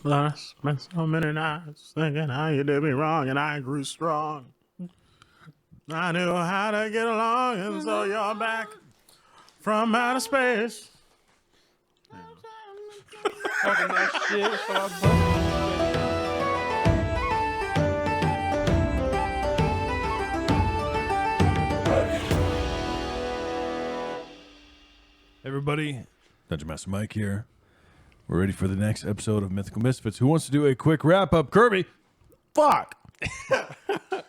I spent so many nights thinking how you did me wrong, and I grew strong. I knew how to get along, and so you're back from outer space. Talking that shit, so I busted. Everybody, Dungeon Master Mike here. We're ready for the next episode of Mythical Misfits. Who wants to do a quick wrap up? Kirby. Fuck. Incorrect.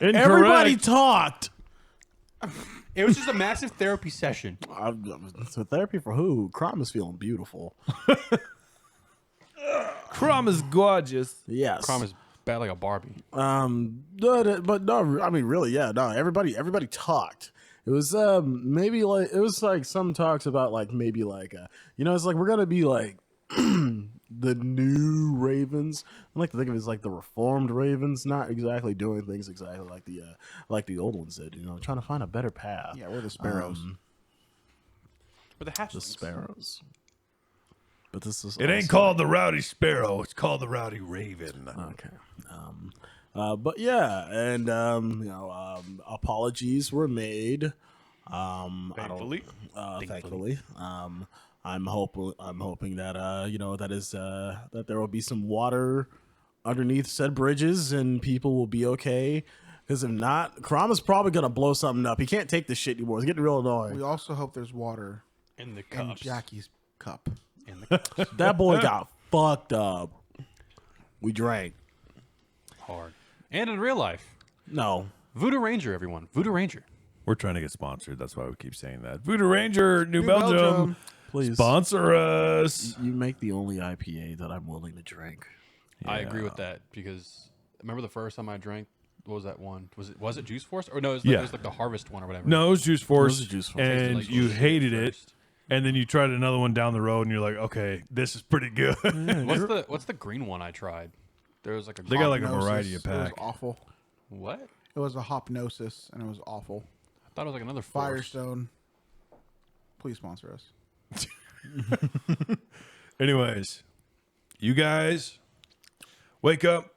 Everybody talked. It was just a massive therapy session. So therapy for who? Crom is feeling beautiful. Crom is gorgeous. Yes. Crom is bad like a Barbie. But no, I mean, really, yeah, no. Everybody talked. It was maybe like it was like some talks about like maybe like it's like we're gonna be like the new Ravens. I like to think of it as like the reformed Ravens, not exactly doing things exactly like the old ones did. Trying to find a better path. Yeah, we're the Sparrows. But the hatchlings. The Sparrows. But this is It ain't called the Rowdy Sparrow. It's called the Rowdy Raven. Okay. But yeah, and apologies were made. Thankfully. Thankfully. I'm hoping that that there will be some water underneath said bridges and people will be okay. Because if not, Crom is probably gonna blow something up. He can't take this shit anymore. It's getting real annoying. We also hope there's water In the in cups. Jackie's cup. In the cups. That boy got fucked up. We drank. Hard. And in real life. No. Voodoo Ranger, everyone. Voodoo Ranger. We're trying to get sponsored. That's why we keep saying that. Voodoo Ranger, New New Belgium. Belgium. Please. Sponsor us. You make the only IPA that I'm willing to drink. I agree with that because remember the first time I drank, what was that one? Was it Juice Force? Or no, it was like the Harvest one or whatever. No, it was Juice Force. It was Juice Force. And Tasted like you shit hated it. first. And then you tried another one down the road and you're like, okay, this is pretty good. What's the green one I tried? There was like a They got like a Hopnosis. variety of It was pack. awful. what? It was a Hopnosis, and it was awful. I thought it was like another Force. Firestone. Please sponsor us. Anyways, you guys wake up,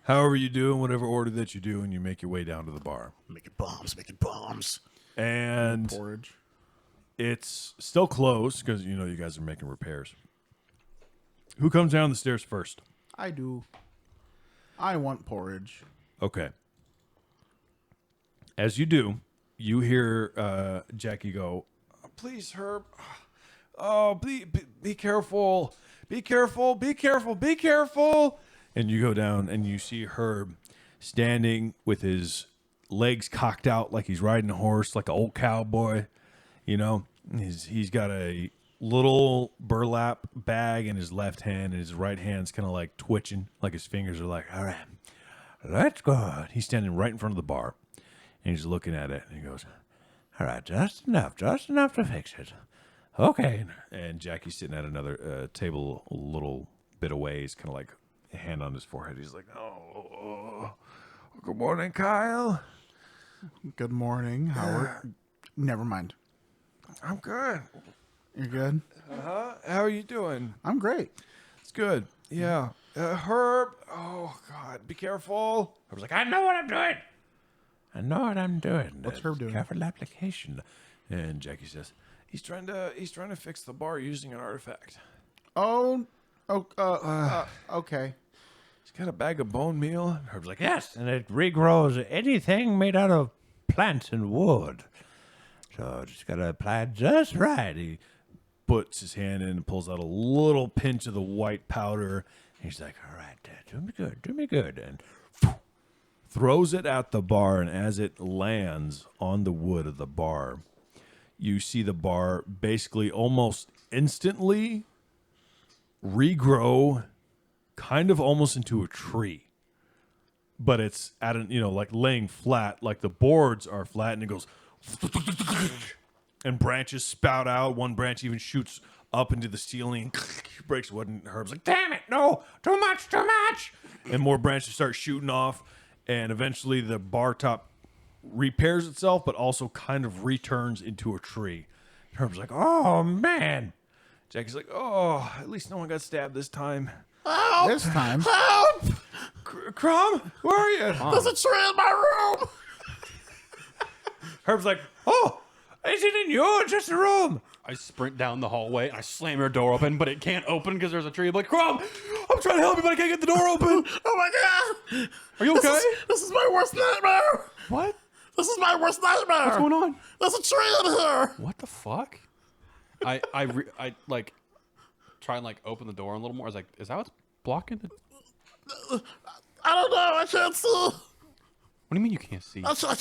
however you do, in whatever order that you do, and you make your way down to the bar. Making bombs. And Porridge. it's still closed because you guys are making repairs. Who comes down the stairs first? I do. I want porridge. Okay. As you do, you hear Jackie go, "Please, Herb. Oh, be careful. Be careful. Be careful. Be careful." And you go down and you see Herb standing with his legs cocked out like he's riding a horse, like an old cowboy. He's got a little burlap bag in his left hand, and his right hand's kind of like twitching, like his fingers are like, all right, let's go. He's standing right in front of the bar, and he's looking at it, and he goes, all right, just enough to fix it. Okay. And Jackie's sitting at another table a little bit away. He's kind of like a hand on his forehead. He's like, oh, good morning, Kyle. Good morning, Howard. Never mind. I'm good. You're good? Uh-huh. How are you doing? I'm great. It's good. Yeah. Herb. Oh, God. Be careful. Herb's like, I know what I'm doing. What's Herb doing? Careful application. And Jackie says, he's trying to fix the bar using an artifact. Okay. He's got a bag of bone meal. Herb's like, Yes, and it regrows anything made out of plants and wood. So just gotta apply it just right. He puts his hand in and pulls out a little pinch of the white powder. And he's like, all right, do me good. And throws it at the bar. And as it lands on the wood of the bar, you see the bar basically almost instantly regrow kind of almost into a tree. But it's at like laying flat, like the boards are flat, and it goes and branches spout out. One branch even shoots up into the ceiling, breaks wood, and Herb's like, damn it, no, too much. And more branches start shooting off, and eventually the bar top repairs itself, but also kind of returns into a tree. Herb's like, oh, man. Jackie's like, oh, at least no one got stabbed this time. Help! This time, Help! Crom, where are you? There's a tree in my room. Herb's like, oh, Is it in yours? Just a room. I sprint down the hallway and I slam your door open, but it can't open because there's a tree. I'm like, Crom, I'm trying to help you, but I can't get the door open. Oh my god! Are you okay? This is my worst nightmare. What? This is my worst nightmare. What's going on? There's a tree in here. What the fuck? I like try and like open the door a little more. I was like, is that what's blocking the? I don't know. I can't see. What do you mean you can't see? I'm stuck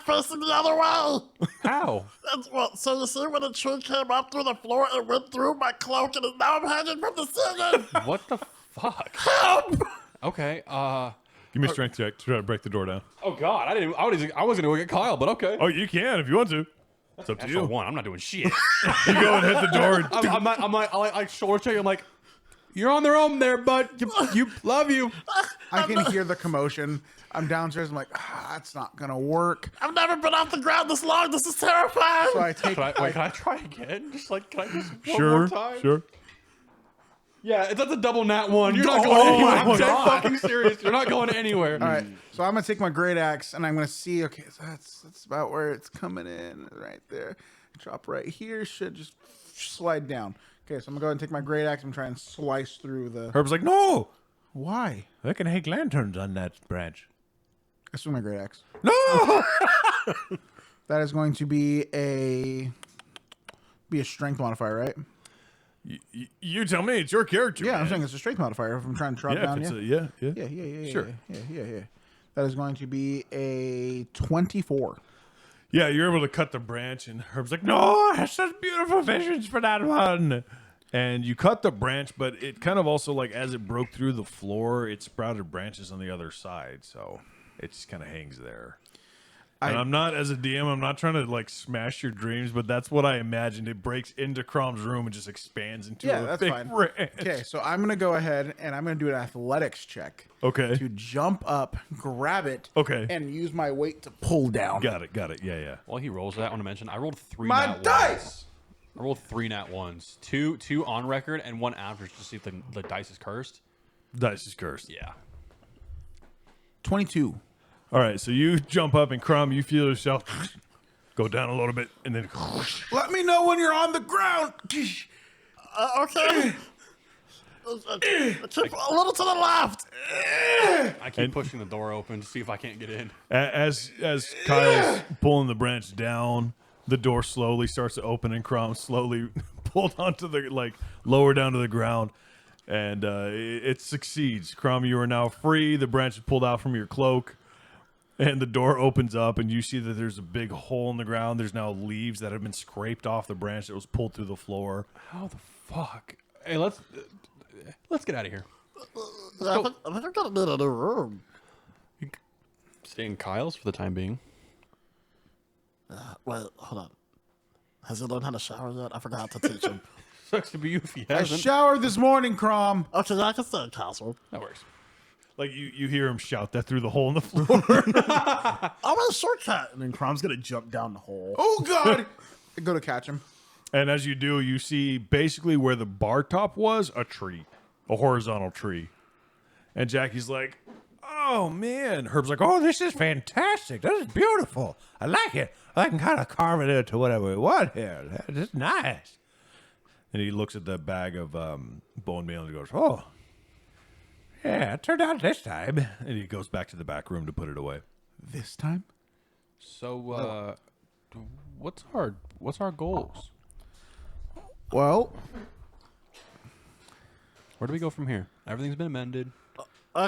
facing the other way. How? Well, so you see when the tree came up through the floor, it went through my cloak, and now I'm hanging from the ceiling. What the fuck? Help! Okay. give me a strength check to try to break the door down. Oh God, I was gonna go get Kyle, but okay. Oh, you can if you want to. It's up to Natural you. one. I'm not doing shit. You go and hit the door. And I'm like shoulder check. I'm like, you're on their own there, bud. You love you. I can hear the commotion. I'm downstairs. I'm like, that's not gonna work. I've never been off the ground this long. This is terrifying. So I take. Can I try again? Just like, can I just one Sure, more time? sure. Yeah, that's a double nat one. You're not Oh going anywhere. my I'm dead God. fucking serious. You're not going anywhere. All right, so I'm gonna take my great axe and I'm gonna see. Okay, so that's about where it's coming in, right there. Drop right here. Should just slide down. Okay, so I'm gonna go ahead and take my great axe and try and slice through the. Herb's like, no. Why? I can hang lanterns on that branch. I swing my great axe. No. That is going to be a strength modifier, right? You tell me. It's your character. Yeah, I'm man. saying it's a strength modifier. If I'm trying to drop Yeah, down, if yeah. it's yeah. Yeah. Sure. Yeah. That is going to be a 24. Yeah, you're able to cut the branch, and Herb's like, no, I have such beautiful visions for that one. And you cut the branch, but it kind of also, like, as it broke through the floor, it sprouted branches on the other side. So it just kind of hangs there. And I'm not, as a DM, I'm not trying to, like, smash your dreams, but that's what I imagined. It breaks into Crom's room and just expands into Yeah, a that's big fine. branch. Okay, so I'm going to go ahead and I'm going to do an athletics check. Okay. To jump up, grab it, Okay. and use my weight to pull down. Got it. Yeah. While he rolls that, I want to mention I rolled 3 My nat dice! ones. I rolled 3 nat ones. Two on record and one after to see if the dice is cursed. Dice is cursed. Yeah. 22. All right, so you jump up, and Crom, you feel yourself go down a little bit, and then Let me know when you're on the ground. Okay. A little to the left. I keep pushing the door open to see if I can't get in. as Kyle's pulling the branch down, the door slowly starts to open, and Crom slowly pulled onto the lower down to the ground, and it succeeds. Crom, you are now free. The branch is pulled out from your cloak. And the door opens up, and you see that there's a big hole in the ground. There's now leaves that have been scraped off the branch that was pulled through the floor. How the fuck? Hey, let's get out of here. I think I'm gonna need a new room. Stay in Kyle's for the time being. Wait, hold on. Has he learned how to shower yet? I forgot to teach him. Sucks to be you if he I hasn't. showered this morning, Crom. Okay, I can stay in Castle. That works. Like you hear him shout that through the hole in the floor. I'm on a shortcut. And then Crom's gonna jump down the hole. Oh, God. I go to catch him. And as you do, you see basically where the bar top was, a tree, a horizontal tree. And Jackie's like, oh, man. Herb's like, oh, This is fantastic. This is beautiful. I like it. I can kind of carve it into whatever we want here. This is nice. and he looks at the bag of bone meal and he goes, Oh, yeah, it turned out this time. and he goes back to the back room to put it away. This time? So, what's our goals? Well, Where do we go from here? Everything's been amended. So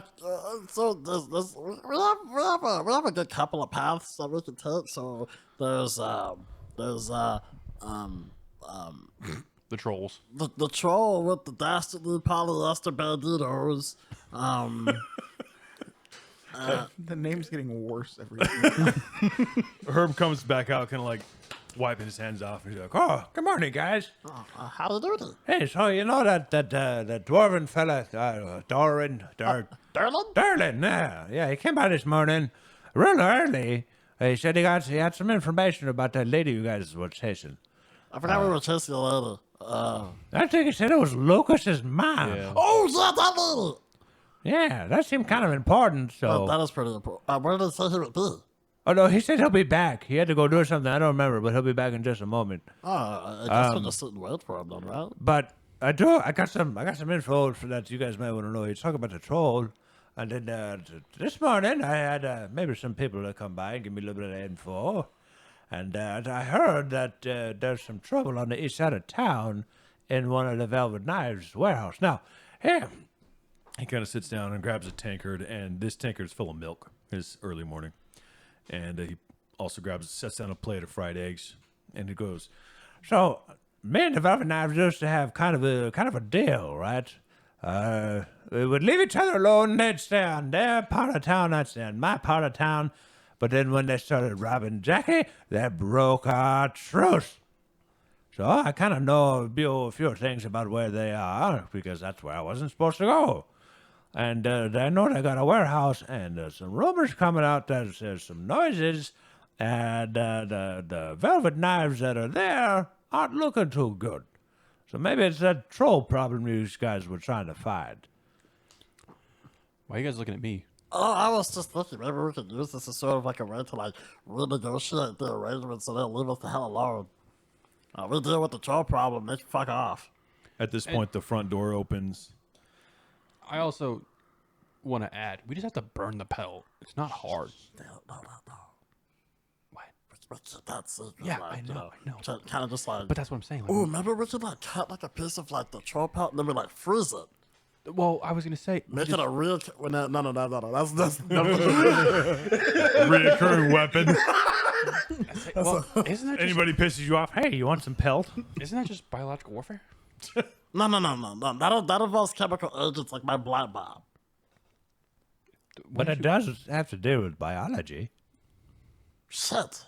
we have a good couple of paths that we can take. So there's The trolls. the troll with the dastardly polyester banditos. the name's getting worse every day. Herb comes back out, kind of like wiping his hands off. And he's like, Oh, good morning, guys. How do you do it? Hey, so you know that dwarven fella, Darlin, yeah, he came by this morning, real early. He said he had some information about that lady you guys were chasing. I forgot we were chasing a lady. I think he said it was Lucas's mom. Yeah. Oh, yeah, that lady. Yeah, that seemed kind of important. So, That is pretty important. Where did it say he would be? oh no, he said he'll be back. He had to go do something. I don't remember, but he'll be back in just a moment. I guess we'll just sit and wait for him then, right? But I got some info for that you guys might want to know. He's talking about the troll, and then this morning I had maybe some people to come by and give me a little bit of info, and I heard that there's some trouble on the east side of town in one of the Velvet Knives warehouse. Now, here, He kind of sits down and grabs a tankard, and this tankard is full of milk. It's early morning. And he also sets down a plate of fried eggs, and he goes, so me and the Velvet Knives used to have kind of a deal, right? We would leave each other alone. They'd stay on their part of town, I'd stay on my part of town. But then when they started robbing Jackie, they broke our truce. So I kind of know a few things about where they are because that's where I wasn't supposed to go. And I know they got a warehouse, and there's some rumors coming out that there's some noises, and the Velvet Knives that are there aren't looking too good. So maybe it's that troll problem you guys were trying to find. Why are you guys looking at me? Oh, I was just thinking maybe we could use this as sort of like a way to like renegotiate the arrangements so they'll leave us the hell alone. We deal with the troll problem, they can fuck off. At this point, the front door opens. I also want to add, we just have to burn the pelt. It's not hard. No. What? What's that secret? Yeah, like, I know. Kind of just like, But that's what I'm saying. Like, oh, remember we could like cut like a piece of like the troll pelt and then we like freeze it. well, I was gonna say, Make it a real. No. That's Reoccurring weapon. well, isn't that just, Anybody pisses you off? Hey, you want some pelt? isn't that just biological warfare? no. That involves chemical agents like my black bomb. But it does have to do with biology. Shit.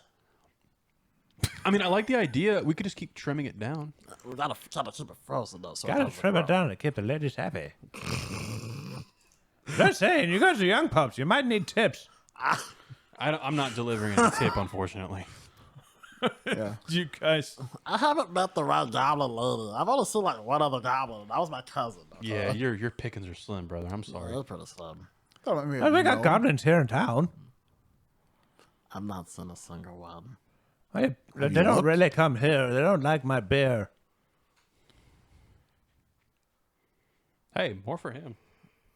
I mean, I like the idea. We could just keep trimming it down. We gotta try to keep it frozen though. So Gotta doesn't trim it rot. down to keep the ladies happy. Just saying, you guys are young pups. You might need tips. I'm not delivering a tip, unfortunately. You guys. I haven't met the right goblin lady. I've only seen like one other goblin. That was my cousin. Yeah, your pickings are slim, brother. I'm sorry. They're pretty slim. Oh, we got goblins here in town. I'm not seeing a single one. They don't really come here. They don't like my beer. Hey, more for him.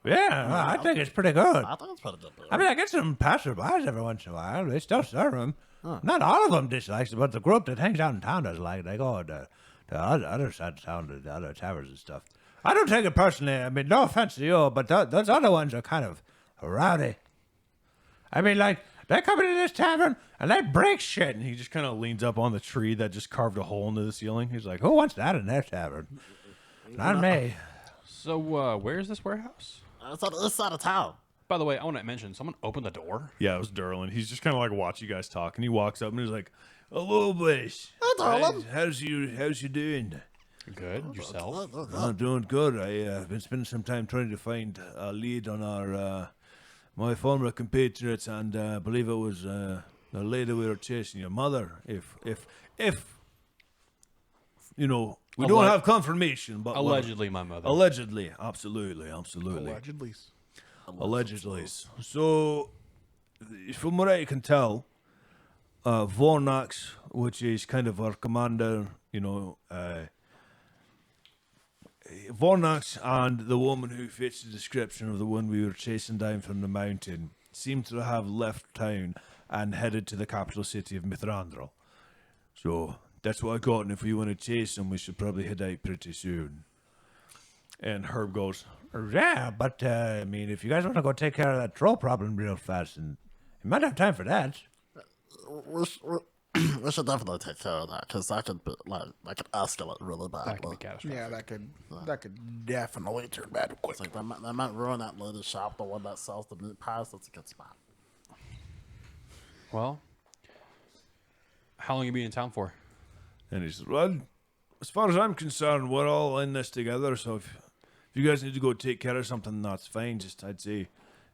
Yeah, well, I think it's pretty good. I think it's pretty good beer. I mean, I get some passerbys every once in a while. They still serve them. Not all of them dislike it, but the group that hangs out in town does like it. They go to the other side of town, to the other taverns and stuff. I don't take it personally. I mean, no offense to you, but those other ones are kind of rowdy. I mean, like, they come into this tavern and they break shit. And he just kind of leans up on the tree that just carved a hole into the ceiling. He's like, Who wants that in their tavern? Not me. So, where's this warehouse? It's on the east side of town. By the way, I want to mention, someone opened the door. yeah, it was Derlin. He's just kind of like watch you guys talk. And he walks up and he's like, hello, boys. Hey, Derlin. How's you doing? Good. Yourself? I'm doing good. I've been spending some time trying to find a lead on our my former compatriots, and I believe it was the lady we were chasing, your mother. If you know, we don't have confirmation, but Allegedly, my mother. allegedly, absolutely. Allegedly. So, from what I can tell, Vornax, which is kind of our commander, you know, Vornax and the woman who fits the description of the one we were chasing down from the mountain seem to have left town and headed to the capital city of Mithrandrel. So that's what I got, and if we want to chase them, we should probably head out pretty soon. And Herb goes, Yeah, but, I mean, if you guys want to go take care of that troll problem real fast, and you might have time for that. We should definitely take care of that because that could be that could escalate really That could badly. be catastrophic. Yeah, that could definitely turn bad quick. It's like that might ruin that lady's shop, the one that sells the meat pies. That's a good spot. Well, how long you been in town for? and he says, well, as far as I'm concerned, we're all in this together, so if you guys need to go take care of something, that's fine. Just, I'd say,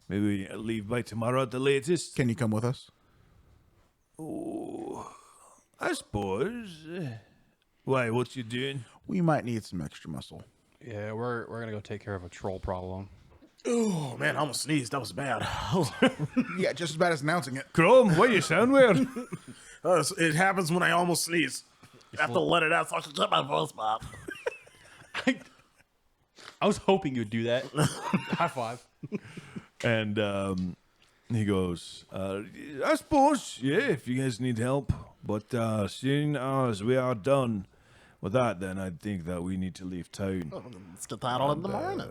maybe leave by tomorrow at the latest. Can you come with us? Oh, I suppose. Why? What you doing? We might need some extra muscle. Yeah, we're gonna go take care of a troll problem. Oh man, I almost sneezed. That was bad. Yeah, just as bad as announcing it. Chrome, why you sound weird? It happens when I almost sneeze. I have to let it out so I can get my voice back. I was hoping you'd do that. High five. And he goes, I suppose, yeah, if you guys need help. But seeing as we are done with that, then I think that we need to leave town. Let's get that on in the morning.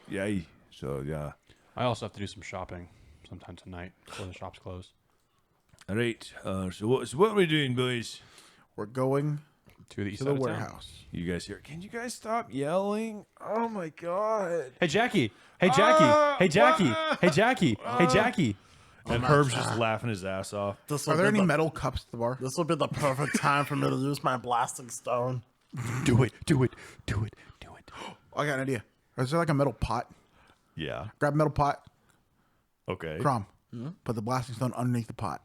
Yeah, so yeah. I also have to do some shopping sometime tonight before the shop's closed. All right, so what are we doing, boys? We're going To the east to side the of town. warehouse. You guys here? Can you guys stop yelling? Oh my god! Hey Jackie. Hey Jackie. Hey Jackie. what? Hey Jackie. Hey Jackie. And Herb's just laughing his ass off. Are there any metal cups at the bar? This will be the perfect time for me to use my blasting stone. Do it. Do it. Do it. Do it. I got an idea. Is there like a metal pot? Yeah. Grab a metal pot. Okay. Crom. Put the blasting stone underneath the pot.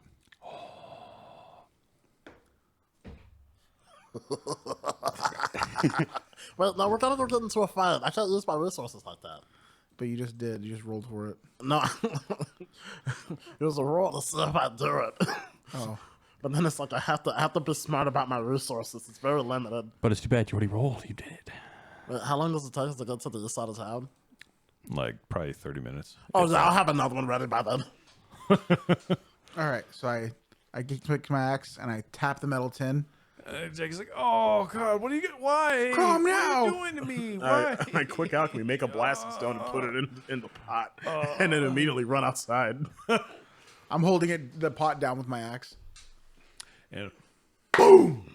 Well, no, we're gonna go get into a fight. I can't use my resources like that. But you just did. You just rolled for it. No, it was a roll to see if I do it. Oh. But then it's like I have to be smart about my resources. It's very limited. But it's too bad you already rolled. You did it. Wait, how long does it take us to get to the east side of town? Like probably 30 minutes. Oh, yeah, I'll have another one ready by then. All right. So I take my axe and I tap the metal tin. Jake's like, oh god, what are you get? Why? Calm What now. are you doing to me? Why? I quick alchemy, make a blasting stone and put it in the pot, and then immediately run outside. I'm holding the pot down with my axe. And boom!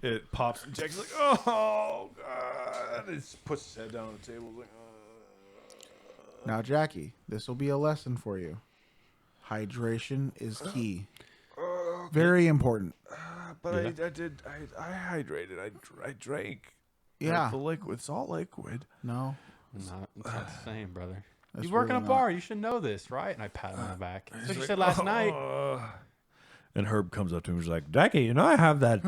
It pops. And Jake's like, oh god! He just puts his head down on the table. Like, Now, Jackie, this will be a lesson for you. Hydration is key. Very important. but I hydrated. I drank. Yeah. The liquid. It's all liquid. No. It's not the same, brother. That's You work in a really bar. You should know this, right? And I pat him on the back. That's what you said last night. And Herb comes up to him and he's like, Jackie, you know I have that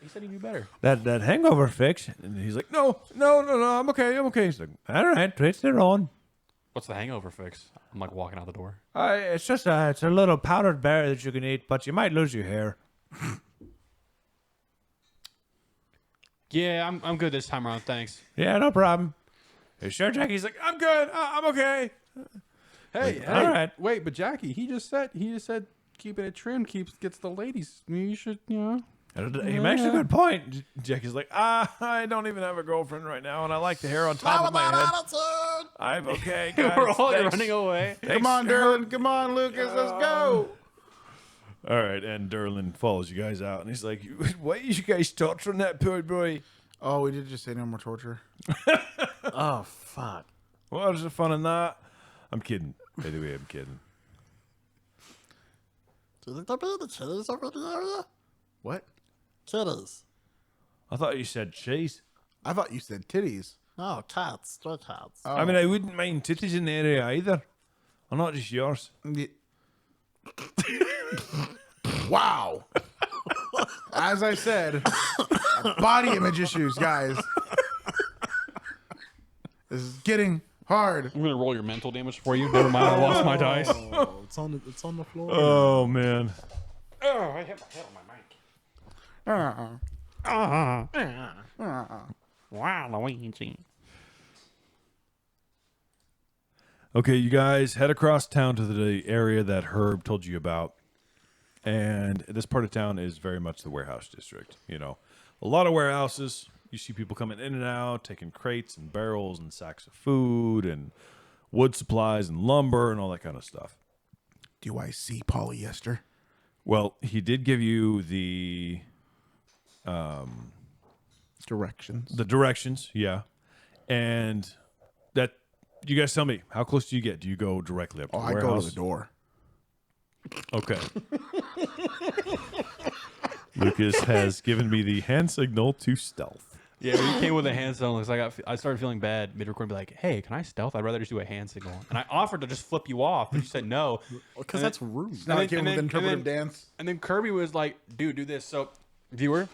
He said he knew better. that hangover fix. and he's like, no, I'm okay. He's like, All right, to each their own. What's the hangover fix? I'm like walking out the door. It's just it's a little powdered berry that you can eat, but you might lose your hair. Yeah, I'm good this time around. Thanks. Yeah, no problem. you sure, Jackie? He's like, I'm good. I'm okay. Hey, all right. Wait, but Jackie, he just said keeping it trim gets the ladies. You should, He makes a good point. Jackie's like, I don't even have a girlfriend right now, and I like the hair on top of my head. Attitude! I'm okay, guys. We're all Thanks. running away. Come on, Derlin. Come on, Lucas. Let's go. All right, and Derlin follows you guys out, and he's like, why are you guys torturing that poor boy? Oh, we did just say no more torture. Oh fuck! What was the fun in that? I'm kidding. By the way, I'm kidding. Do you think there'll be any kitties over the area? What? Kitties? I thought you said cheese. I thought you said titties. No, cats. Stray cats. Oh. I mean, I wouldn't mind titties in the area either. Or not just yours. Wow. As I said, body image issues, guys. This is getting hard. I'm gonna roll your mental damage for you. Never mind, I lost my dice. Oh, it's on the floor. Oh, man. Oh, I hit my head on my mic. Wow, Luigi. Okay, you guys head across town to the area that Herb told you about. And this part of town is very much the warehouse district. You know, a lot of warehouses. You see people coming in and out, taking crates and barrels and sacks of food and wood supplies and lumber and all that kind of stuff. Do I see polyester? Well, he did give you the Directions. directions, yeah. And that, you guys tell me, how close do you get? Do you go directly up to Oh, the I warehouse? go to the door. Okay. Lucas has given me the hand signal to stealth. Yeah, when you came with a hand signal, because I started feeling bad mid-recording, be like, hey, can I stealth? I'd rather just do a hand signal. And I offered to just flip you off, but you said no. Because that's rude. Now I And came then- with and interpretive then- dance. And then Kirby was like, dude, do this. So, viewer,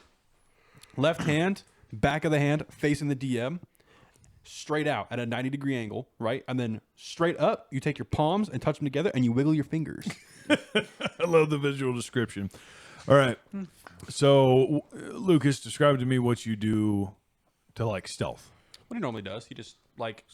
Left hand, back of the hand, facing the DM, straight out at a 90-degree angle, right? And then straight up, you take your palms and touch them together, and you wiggle your fingers. I love the visual description. All right. So, Lucas, describe to me what you do to like stealth. What he normally does, he just like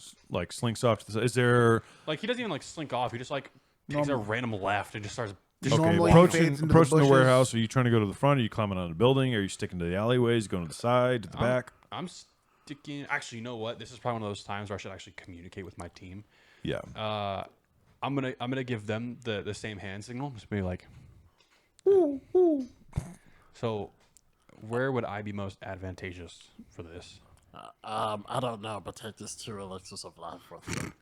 Slinks off to the side. Is there he doesn't even like slink off. He just like takes a random left and just starts. Normally approaching fades into the bushes. warehouse? Are you trying to go to the front? Are you climbing on the building? Are you sticking to the alleyways? Going to the side, to the back? I'm sticking. Actually, you know what? This is probably one of those times where I should actually communicate with my team. Yeah. I'm gonna give them the same hand signal. Just be like, So, where would I be most advantageous for this? I don't know, but take this 2 elixirs of life with you.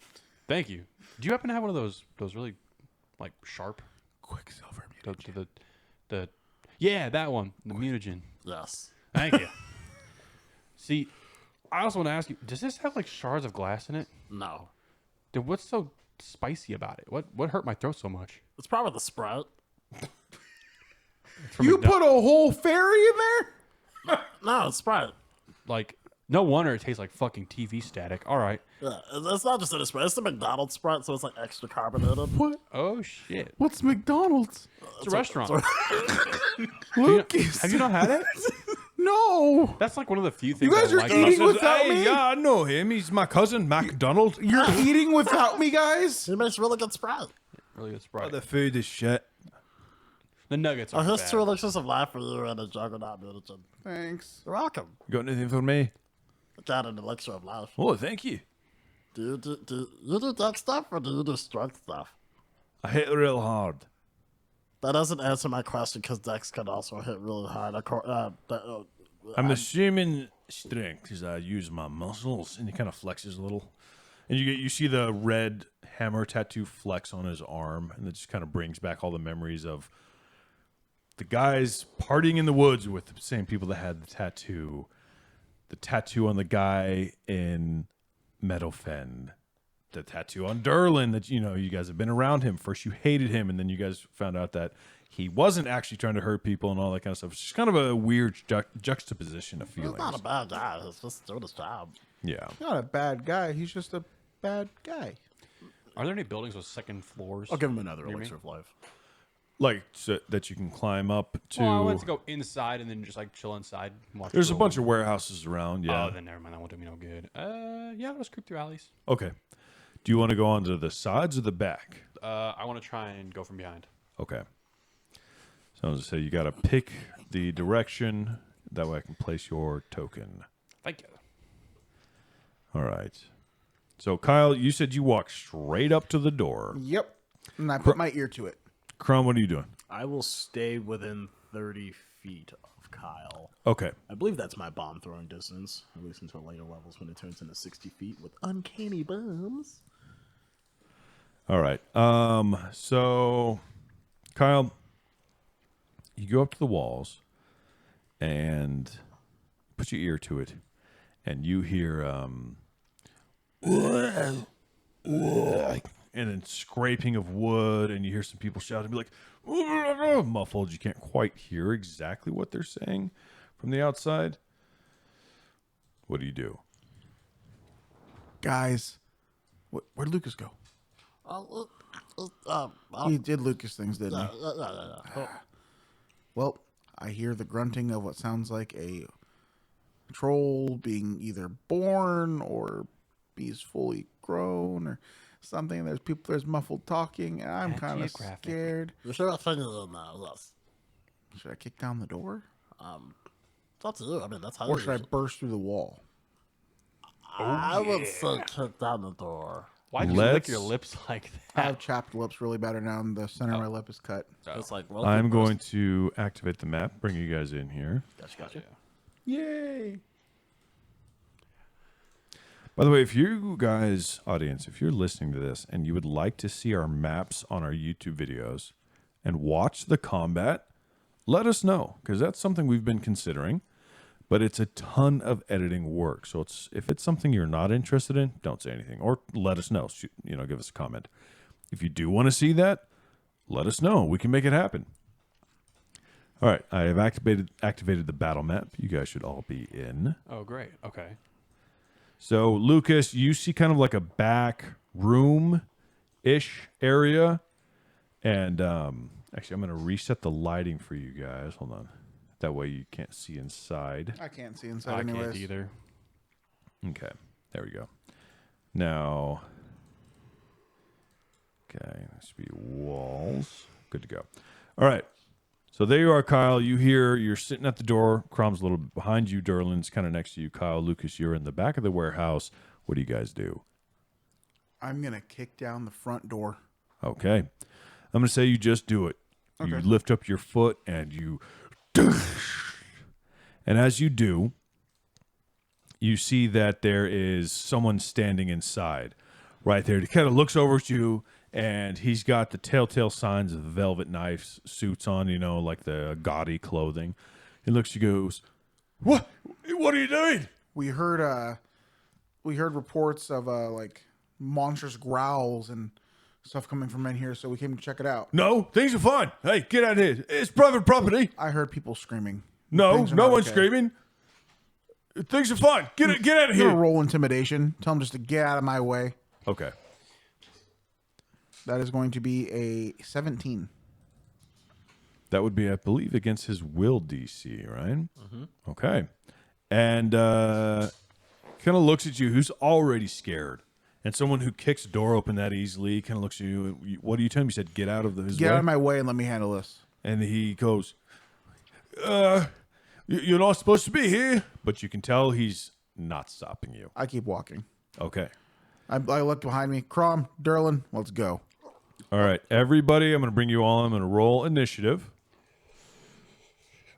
Thank you. Do you happen to have one of those really like sharp Quicksilver. the yeah, that one, the mutagen. Yes. Thank you. See, I also want to ask you, does this have like shards of glass in it? No. Dude, what's so spicy about it? What hurt my throat so much? It's probably the Sprite. You put a whole fairy in there? No, it's Sprite. Like, no wonder it tastes like fucking TV static. All right. Yeah, it's not just a Sprite. It's the McDonald's Sprite, so it's like extra carbonated. What? Oh shit. What's McDonald's? It's a restaurant. Lucas. Have you not had it? No. That's like one of the few things You guys I are like. eating about- without Hey, me? yeah, I know him. He's my cousin, McDonald. You're eating without me, guys? He makes really good Sprite. Really good Sprite. The food is shit. The nuggets Oh, are here's bad. 2 elixirs of life for you and a juggernaut mutagen. Thanks. You're welcome. You got anything for me? I got an elixir of life. Oh, thank you. Do you do deck stuff or do you do strength stuff? I hit real hard. That doesn't answer my question because decks can also hit really hard. I'm assuming strength because I use my muscles, and he kind of flexes a little, and you see the red hammer tattoo flex on his arm, and it just kind of brings back all the memories of the guys partying in the woods with the same people that had the tattoo on the guy in Meadowfen, the tattoo on Durlin that you guys have been around him. First you hated him, and then you guys found out that he wasn't actually trying to hurt people and all that kind of stuff. It's just kind of a weird juxtaposition of feelings. He's not a bad guy. He's just doing his job. Yeah. Not a bad guy. He's just a bad guy. Are there any buildings with second floors? I'll give him another Near me? elixir of life. Like so that you can climb up to. Well, I wanted to go inside and then just like chill inside. And watch There's a people. bunch of warehouses around. Yeah. Oh, then never mind. That won't do me no good. Yeah, let's creep through alleys. Okay. Do you want to go onto the sides or the back? I want to try and go from behind. Okay. So I was gonna say you got to pick the direction. That way I can place your token. Thank you. All right. So Kyle, you said you walked straight up to the door. Yep. And I put my ear to it. Crumb, what are you doing? I will stay within 30 feet of Kyle. Okay. I believe that's my bomb throwing distance, at least until later levels when it turns into 60 feet with uncanny bombs. All right. So Kyle, you go up to the walls and put your ear to it, and you hear and then scraping of wood, and you hear some people shouting, be like, muffled. You can't quite hear exactly what they're saying from the outside. What do you do? Guys, where'd Lucas go? He did Lucas things, didn't he? Well, I hear the grunting of what sounds like a troll being either born or he's fully grown or something. There's muffled talking, and I'm kind of scared. You should have figured it out. Yes. Should I kick down the door? It's up to you. I mean, that's how Or you should I usually- burst through the wall? I would say kick down the door. Why'd you lick Let's- your lips like I that? have chapped lips really bad, and now the center of my lip is cut. It's like, well, I'm going to activate the map, bring you guys in here. Gotcha. Yay! By the way, if you guys, audience, if you're listening to this and you would like to see our maps on our YouTube videos and watch the combat, let us know, because that's something we've been considering, but it's a ton of editing work. So if it's something you're not interested in, don't say anything, or let us know. Give us a comment. If you do want to see that, let us know. We can make it happen. All right, I have activated the battle map. You guys should all be in. Oh, great. Okay. So, Lucas, you see kind of like a back room-ish area. And actually, I'm going to reset the lighting for you guys. Hold on. That way you can't see inside. I can't see inside I anyways. can't either. Okay, there we go. Now, okay, this should be walls. Good to go. All right. So there you are, Kyle. You're sitting at the door. Crom's a little bit behind you. Derlin's kind of next to you. Kyle, Lucas, you're in the back of the warehouse. What do you guys do? I'm going to kick down the front door. Okay. I'm going to say you just do it. You Okay. lift up your foot and you... And as you do, you see that there is someone standing inside right there. He kind of looks over at you, and he's got the telltale signs of velvet knife suits on, like the gaudy clothing. He looks at you, goes, What are you doing? We heard reports of like monstrous growls and stuff coming from in here, so we came to check it out. No, things are fine. Hey, get out of here. It's private property. I heard people screaming. No, Things are no not one's okay. screaming. Things are fine. Get out of I'm gonna here. roll intimidation. Tell them just to get out of my way. Okay. That is going to be a 17. That would be, I believe, against his will DC, right? Mm-hmm. Okay. And kind of looks at you, who's already scared. And someone who kicks a door open that easily kind of looks at you. What do you tell him? You said, get out of his Get way. out of my way and let me handle this. And he goes, you're not supposed to be here. But you can tell he's not stopping you. I keep walking. Okay. I look behind me. Crom, Derlin, let's go. All right. Everybody, I'm going to bring you all. I'm going to roll initiative.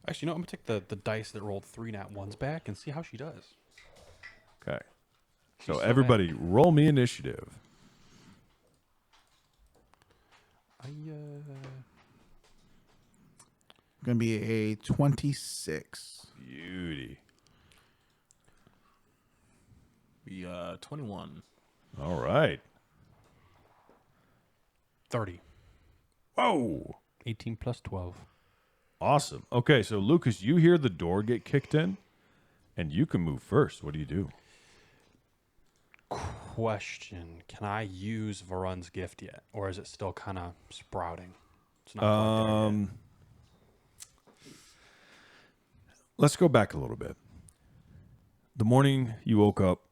Actually, I'm going to take the dice that rolled 3 nat 1s back and see how she does. Okay. So so everybody, roll me initiative. Going to be a 26. Beauty. Be 21. All right. 30. Whoa. 18 plus 12. Awesome. Okay, so Lucas, you hear the door get kicked in, and you can move first. What do you do? Question: can I use Varun's gift yet, or is it still kind of sprouting? It's not quite there yet. Let's go back a little bit. The morning you woke up,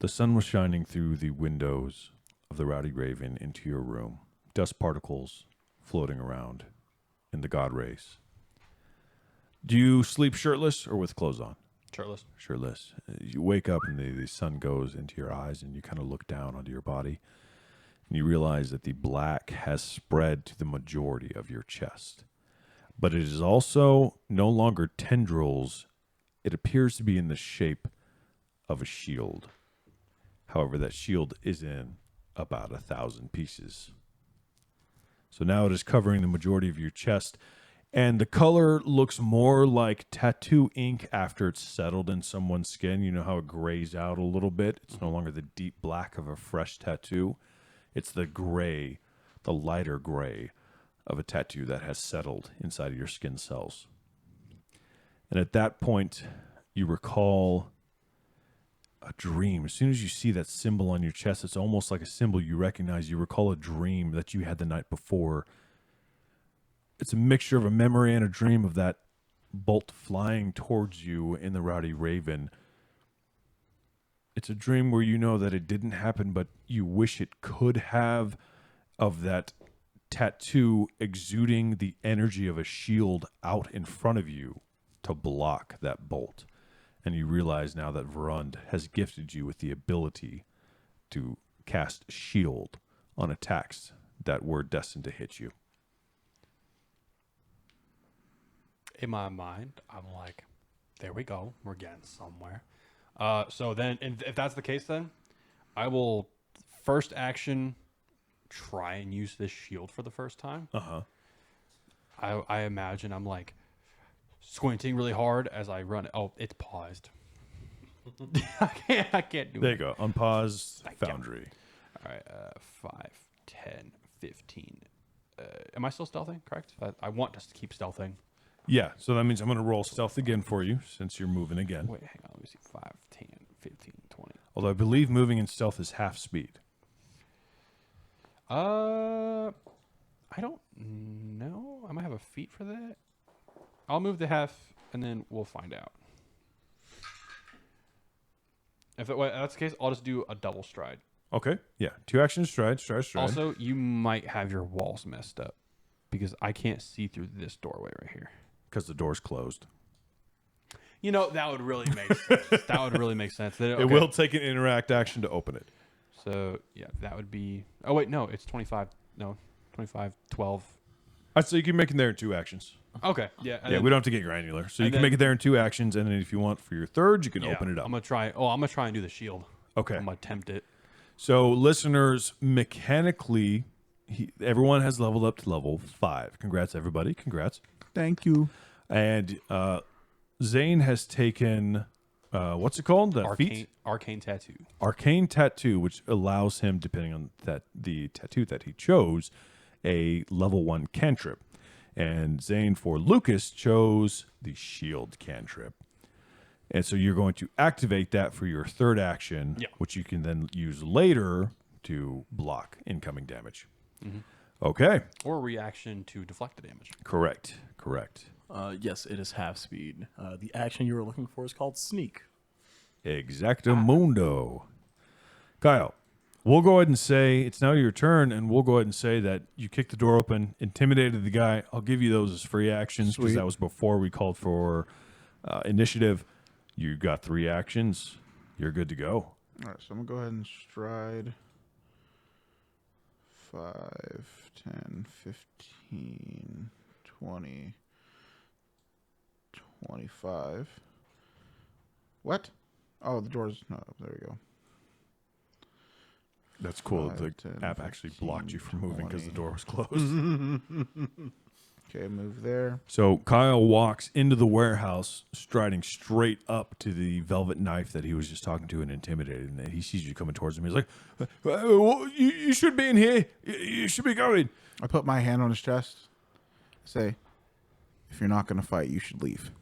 the sun was shining through the windows of the Rowdy Raven into your room. Dust particles floating around in the god rays. Do you sleep shirtless or with clothes on? Shirtless. Shirtless. You wake up and the sun goes into your eyes and you kind of look down onto your body and you realize that the black has spread to the majority of your chest. But it is also no longer tendrils. It appears to be in the shape of a shield. However, that shield is in about 1,000 pieces. So now it is covering the majority of your chest. And the color looks more like tattoo ink after it's settled in someone's skin. You know how it grays out a little bit? It's no longer the deep black of a fresh tattoo. It's the gray, the lighter gray of a tattoo that has settled inside of your skin cells. And at that point, you recall a dream. As soon as you see that symbol on your chest, it's almost like a symbol you recognize. You recall a dream that you had the night before. It's a mixture of a memory and a dream of that bolt flying towards you in the Rowdy Raven. It's a dream where you know that it didn't happen, but you wish it could have, of that tattoo exuding the energy of a shield out in front of you to block that bolt. And you realize now that Varund has gifted you with the ability to cast shield on attacks that were destined to hit you. In my mind, I'm like, there we go. We're getting somewhere. So then, if that's the case, then I will first action try and use this shield for the first time. Uh-huh. I imagine I'm like squinting really hard as I run. Oh, it's paused. I can't do There you it. go. Unpause Foundry. All right, 5, 10, 15. Am I still stealthing? Correct. I want to keep stealthing. Yeah, so that means I'm going to roll stealth again for you since you're moving again. Wait, hang on. Let me see. 5, 10, 15, 20. Although I believe moving in stealth is half speed. I don't know. I might have a feat for that. I'll move the half, and then we'll find out. If that's the case, I'll just do a double stride. Okay, yeah. 2 actions, stride. Also, you might have your walls messed up because I can't see through this doorway right here. Because the door's closed. You know, that would really make sense. That would really make sense. It will take an interact action to open it. So, yeah, that would be... Oh, wait, no, it's 25. No, 25, 12. I'd say you can make it there in 2 actions. Okay, yeah. Yeah, we don't have to get granular. So you can make it there in 2 actions, and then if you want for your third, you can open it up. I'm going to try and do the shield. Okay. I'm going to attempt it. So, listeners, mechanically, everyone has leveled up to level 5. Congrats, everybody. Congrats. Thank you. And Zane has taken, what's it called? The feat? Arcane Tattoo. Arcane Tattoo, which allows him, depending on the tattoo that he chose, a level 1 cantrip. And Zane, for Lucas, chose the shield cantrip. And so you're going to activate that for your third action, which you can then use later to block incoming damage. Mm-hmm. Okay. Or reaction to deflect the damage. Correct. Yes, it is half speed. The action you were looking for is called sneak. Exactamundo. Kyle, we'll go ahead and say it's now your turn, and we'll go ahead and say that you kicked the door open, intimidated the guy. I'll give you those as free actions because that was before we called for initiative. You got 3 actions. You're good to go. All right, so I'm going to go ahead and stride 5, 10, 15, 20, 25. What? Oh, the door's not up. There we go. That's cool. 5, The 10, app actually 15, blocked you from moving because the 20. door was closed. Okay, move there. So Kyle walks into the warehouse, striding straight up to the velvet knife that he was just talking to and intimidated. And he sees you coming towards him. He's like, you should be in here. You should be going. I put my hand on his chest. Say, if you're not going to fight, you should leave.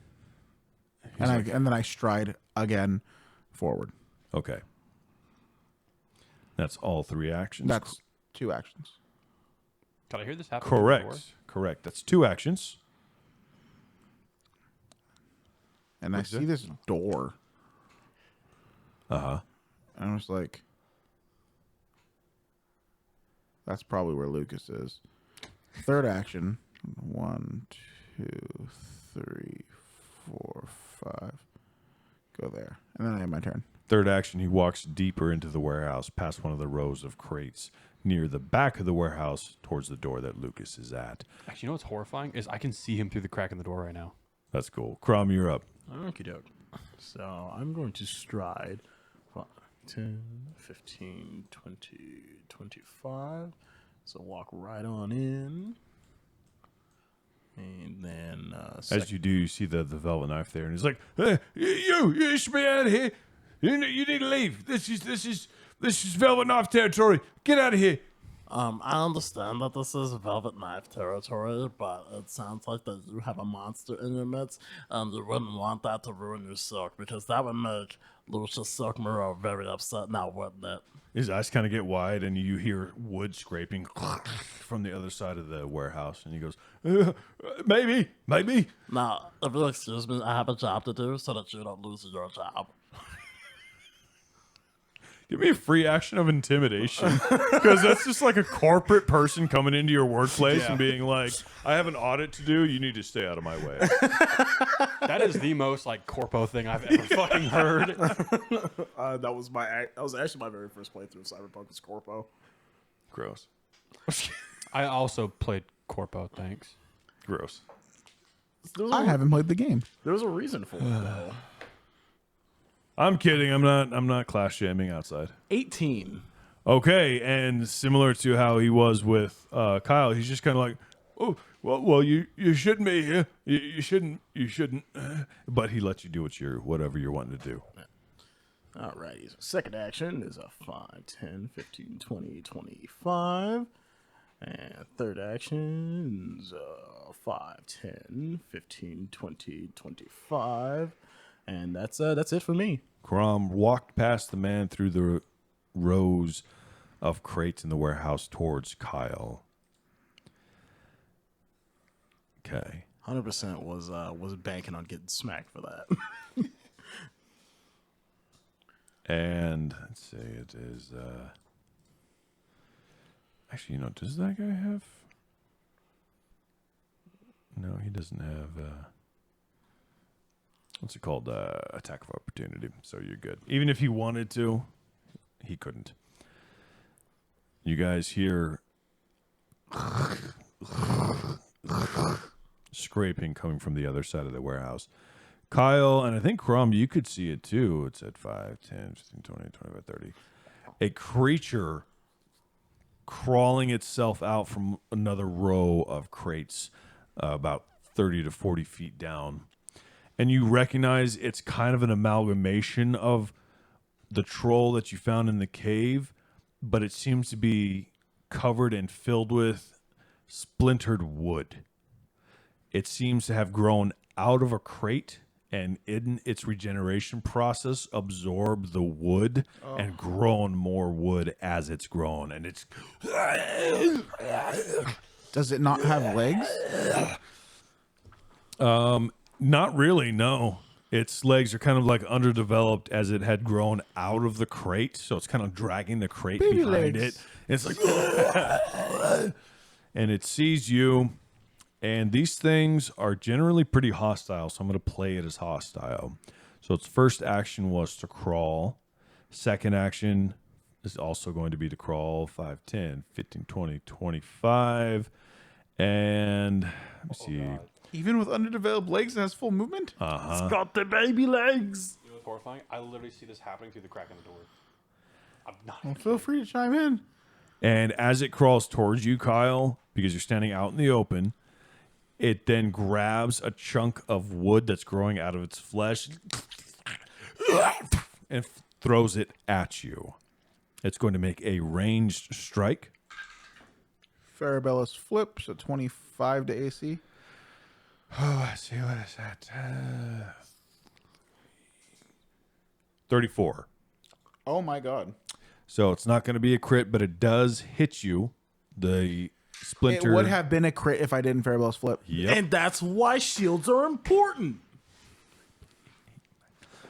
And then I stride again forward. Okay. That's all 3 actions. That's 2 actions. Did I hear this happen? Correct. That's 2 actions. And I see this door. And I was like, that's probably where Lucas is. Third action. 1, 2, 3, 4, 5. Go there. And then I have my turn. Third action, he walks deeper into the warehouse, past one of the rows of crates, near the back of the warehouse, towards the door that Lucas is at. Actually, you know what's horrifying? Is I can see him through the crack in the door right now. That's cool. Crom, you're up. Okie doke. So I'm going to stride 5, 10, 15, 20, 25. So walk right on in. And then As you do, you see the velvet knife there, and he's like, hey, you should be out of here. You need to leave. This is velvet knife territory. Get out of here. I understand that this is Velvet Knife territory, but it sounds like that you have a monster in your midst, and you wouldn't want that to ruin your silk, because that would make Lucius Silk Miro very upset now, wouldn't it? His eyes kind of get wide, and you hear wood scraping from the other side of the warehouse, and he goes, maybe. Now, if you'll excuse me, I have a job to do so that you don't lose your job. Give me a free action of intimidation, because that's just like a corporate person coming into your workplace and being like, I have an audit to do. You need to stay out of my way. That is the most like corpo thing I've ever fucking heard. That was actually my very first playthrough of Cyberpunk was Corpo. Gross. I also played corpo. Thanks. Gross. I haven't played the game. There was a reason for it, though. I'm kidding. I'm not class shaming outside. 18. Okay, and similar to how he was with Kyle, he's just kind of like, oh, well, you shouldn't be here. You shouldn't. But he lets you do whatever you're wanting to do. Alrighty. So second action is a 5, 10, 15, 20, 25. And third actions 5, 10, 15, 20, 25. And that's it for me. Crom walked past the man through the rows of crates in the warehouse towards Kyle. Okay. 100% was banking on getting smacked for that. And let's see, it is actually, does that guy have? No, he doesn't have what's it called? Attack of opportunity. So you're good. Even if he wanted to, he couldn't. You guys hear scraping coming from the other side of the warehouse. Kyle, and I think Crum, you could see it too. It's at 5, 10, 15, 20, 25, 30. A creature crawling itself out from another row of crates about 30 to 40 feet down. And you recognize it's kind of an amalgamation of the troll that you found in the cave, but it seems to be covered and filled with splintered wood. It seems to have grown out of a crate and in its regeneration process absorbed the wood and grown more wood as it's grown. And it's... Does it not have legs? Not really, no. Its legs are kind of like underdeveloped as it had grown out of the crate, so it's kind of dragging the crate Baby behind legs. it. It's like... and it sees you... And these things are generally pretty hostile, so I'm going to play it as hostile. So its first action was to crawl. Second action is also going to be to crawl. 5, 10, 15, 20, 25. And let me see. Even with underdeveloped legs, it has full movement? It's got the baby legs. You know what's horrifying? I literally see this happening through the crack in the door. I'm not. Well, feel free to chime in. And as it crawls towards you, Kyle, because you're standing out in the open, it then grabs a chunk of wood that's growing out of its flesh and throws it at you. It's going to make a ranged strike. Farabella's flip, so 25 to AC. Oh, I see. What is that? 34. Oh my god. So it's not going to be a crit, but it does hit you. The splinter. It would have been a crit if I didn't Farabella's flip. Yep. And that's why shields are important.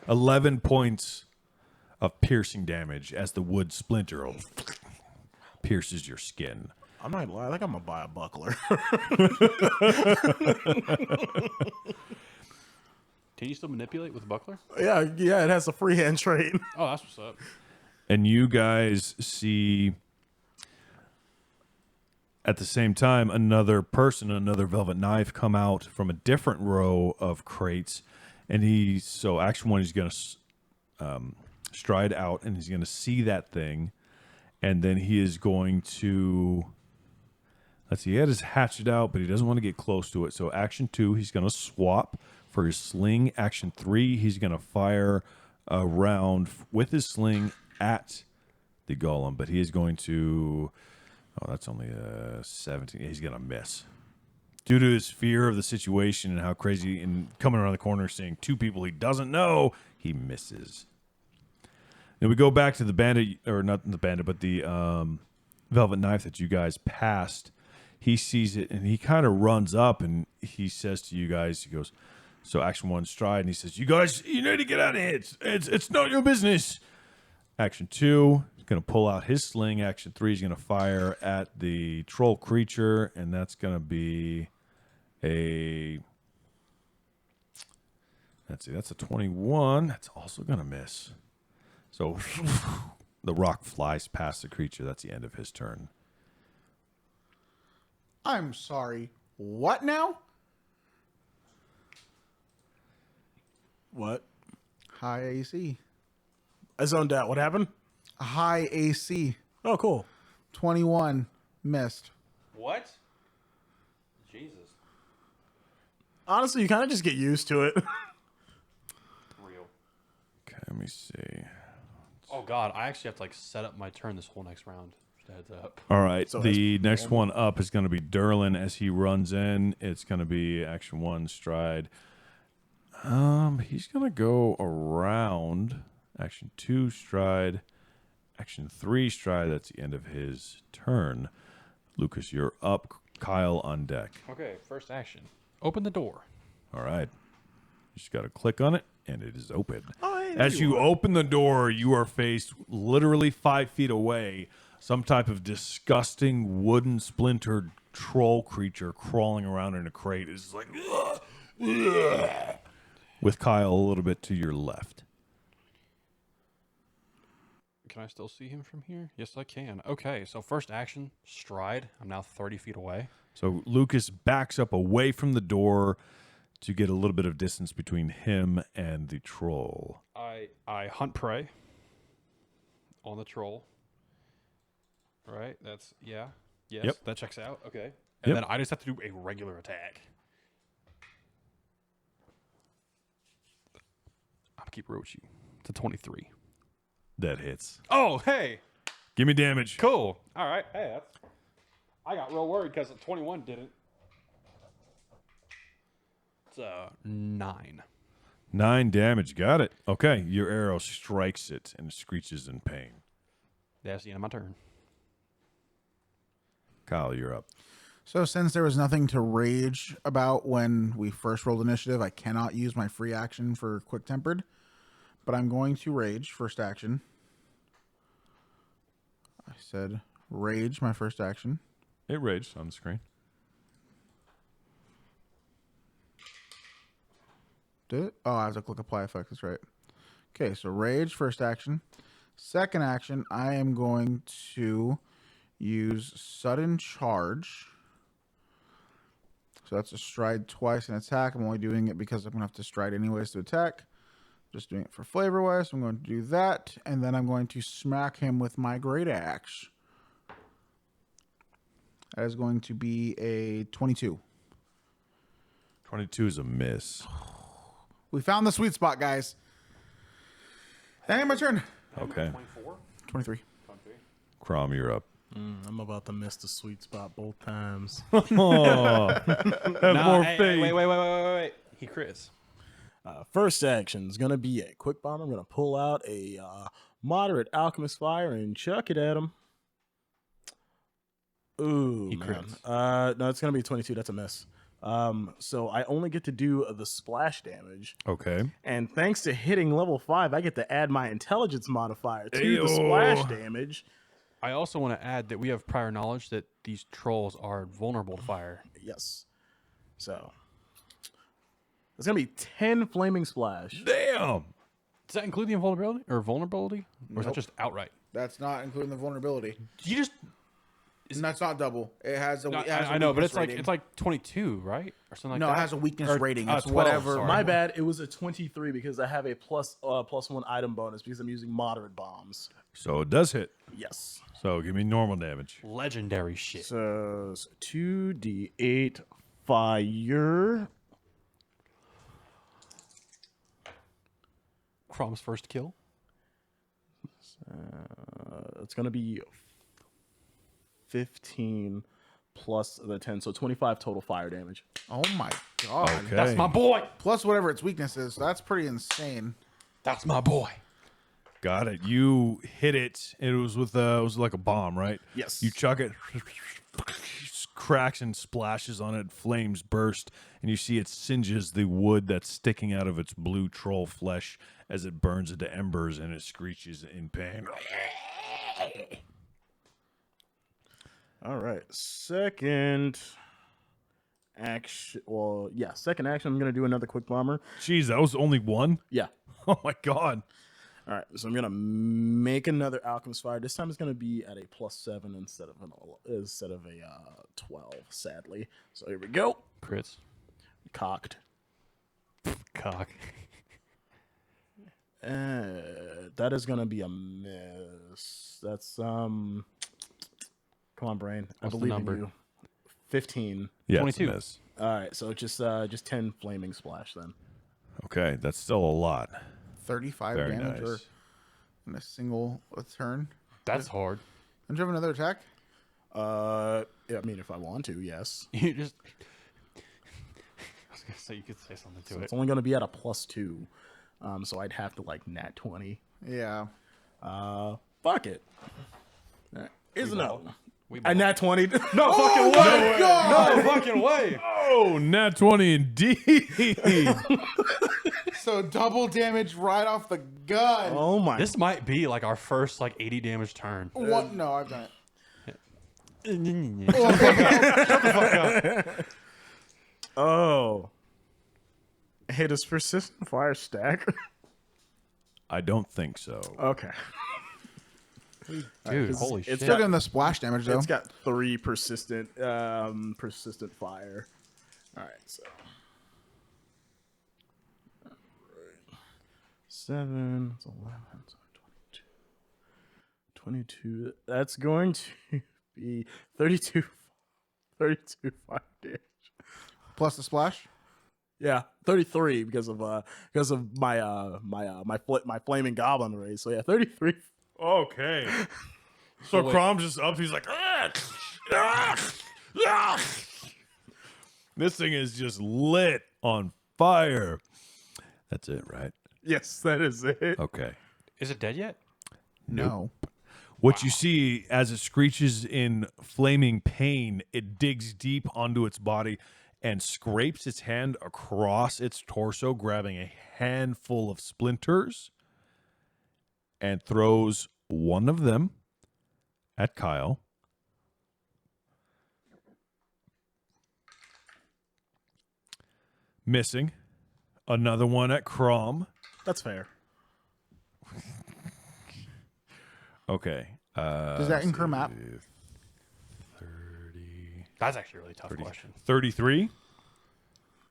11 points of piercing damage as the wood splinter pierces your skin. I'm not gonna lie, I think I'm gonna buy a buckler. Can you still manipulate with a buckler? yeah, it has a freehand trait. Oh, that's what's up. And you guys see at the same time another person, another velvet knife come out from a different row of crates. And action one, he's going to stride out and he's going to see that thing. And then he is going to, let's see, he had his hatchet out, but he doesn't want to get close to it. So action 2, he's going to swap for his sling. Action 3, he's going to fire a round with his sling at the golem. But he is going to, that's only a 17. He's going to miss. Due to his fear of the situation and how crazy, and coming around the corner seeing two people he doesn't know, he misses. Then we go back to the bandit, or not the bandit, but the velvet knife that you guys passed. He sees it and he kind of runs up and he says to you guys, he goes, so action 1 stride, and he says, you guys, you need to get out of here. It's not your business. Action 2, he's going to pull out his sling. Action 3, he's going to fire at the troll creature, and that's going to be that's a 21. That's also going to miss. So the rock flies past the creature. That's the end of his turn. I'm sorry. What now? What? High AC. I zoned out. What happened? High AC. Oh, cool. 21. Missed. What? Jesus. Honestly, you kind of just get used to it. Real. Okay, let me see. Oh, God. I actually have to, set up my turn this whole next round. Just a heads up. All right. So the next one up is going to be Derlin as he runs in. It's going to be action 1 stride. He's going to go around action 2 stride, action 3 stride. That's the end of his turn. Lucas, you're up. Kyle on deck. Okay, first action. Open the door. All right. You just got to click on it, and it is open. Oh, hey, As you open the door, you are faced literally 5 feet away. Some type of disgusting wooden splintered troll creature crawling around in a crate. It's like, "Ugh, ugh," with Kyle a little bit to your left. Can I still see him from here? Yes, I can. Okay, so first action, stride. I'm now 30 feet away. So Lucas backs up away from the door to get a little bit of distance between him and the troll. I hunt prey on the troll. Right? That's, yeah. Yes, Yep. that checks out. Okay. And Yep. then I just have to do a regular attack. I'll keep real with you. It's a 23. That hits. Oh, hey. Give me damage. Cool. All right. Hey, that's... I got real worried because the 21 didn't. It's 9. 9 damage. Got it. Okay. Your arrow strikes it and it screeches in pain. That's the end of my turn. Kyle, you're up. So since there was nothing to rage about when we first rolled initiative, I cannot use my free action for quick tempered, but I'm going to rage first action. I said rage my first action. It raged on the screen. Did it? Oh, I have to click apply effects. That's right. Okay, so rage first action. Second action, I am going to use sudden charge. So that's a stride twice and attack. I'm only doing it because I'm going to have to stride anyways to attack. Just doing it for flavor wise. So I'm going to do that. And then I'm going to smack him with my great axe. That is going to be a 22. 22 is a miss. We found the sweet spot, guys. And my turn. Okay. 24? 23. Crom, you're up. I'm about to miss the sweet spot both times. Oh, have more faith. Wait. He crits. First action is gonna be a quick bomb. I'm gonna pull out a moderate alchemist fire and chuck it at him. Ooh, He man. crits. No, it's gonna be 22. That's a miss. So I only get to do the splash damage, Okay. and thanks to hitting level 5, I get to add my intelligence modifier to the Ayo. splash damage. I also want to add that we have prior knowledge that these trolls are vulnerable to fire. Yes. So it's gonna be 10 flaming splash. Damn. Does that include the invulnerability or vulnerability? Or is that just outright? That's not including the vulnerability. You just And that's not double. It has a. no, it has a I know, but weakness it's like rating. it's like 22, right? Or something like No, that. it has a weakness Or, rating. It's 12, whatever. sorry. My bad. It was a 23 because I have a plus 1 item bonus because I'm using moderate bombs. So it does hit. Yes. So give me normal damage. Legendary shit. So it's 2d8 fire. Crom's first kill. It's gonna be 15 plus the 10, so 25 total fire damage. Oh my god. Okay. That's my boy. Plus whatever its weakness is. That's pretty insane. That's my boy. Got it. You hit it. It was with it was like a bomb, right? Yes. You chuck it, cracks and splashes on it. Flames burst, and you see it singes the wood that's sticking out of its blue troll flesh as it burns into embers, and it screeches in pain. All right. Second action. Well, yeah. Second action. I'm gonna do another quick bomber. Jeez, that was only one. Yeah. Oh my god. All right, so I'm gonna make another alchemist fire. This time it's gonna be at a +7 instead of a 12. Sadly, so here we go. Crits. Cocked. Cock. That is gonna be a miss. That's Come on, brain. I What's the believe number? in you. 15. Yeah, 22. it's a miss. All right, so just 10 flaming splash then. Okay, that's still a lot. 35 Very damage or nice. in a single turn. That's hard. Don't you have another attack? Yeah, I mean, if I want to, yes. You just. I was gonna say you could say something to So it. it's only going to be at a +2. So I'd have to like nat 20. Yeah. Fuck it. Is no. We A nat 20. no fucking way! No fucking way! Oh, nat 20 indeed. So double damage right off the gun. Oh my. This might be like our first like 80 damage turn. What? No, I've done it. Oh. Hey, does persistent fire stack? I don't think so. Okay. Dude, holy shit. Still getting the splash damage though. It's got 3 persistent fire. All right, so 7, it's 11, so 22. That's going to be 32 fire damage. Plus the splash. Yeah, 33 because of my flaming goblin race. So yeah, 33. Okay. So Crom's just up. He's like, this thing is just lit on fire. That's it, right? Yes, that is it. Okay. Is it dead yet? No. What you see as it screeches in flaming pain, it digs deep onto its body and scrapes its hand across its torso, grabbing a handful of splinters and throws one of them at Kyle. Missing. Another one at Crom. That's fair. Okay. Does that incur map? 30. That's actually a really tough question. 33?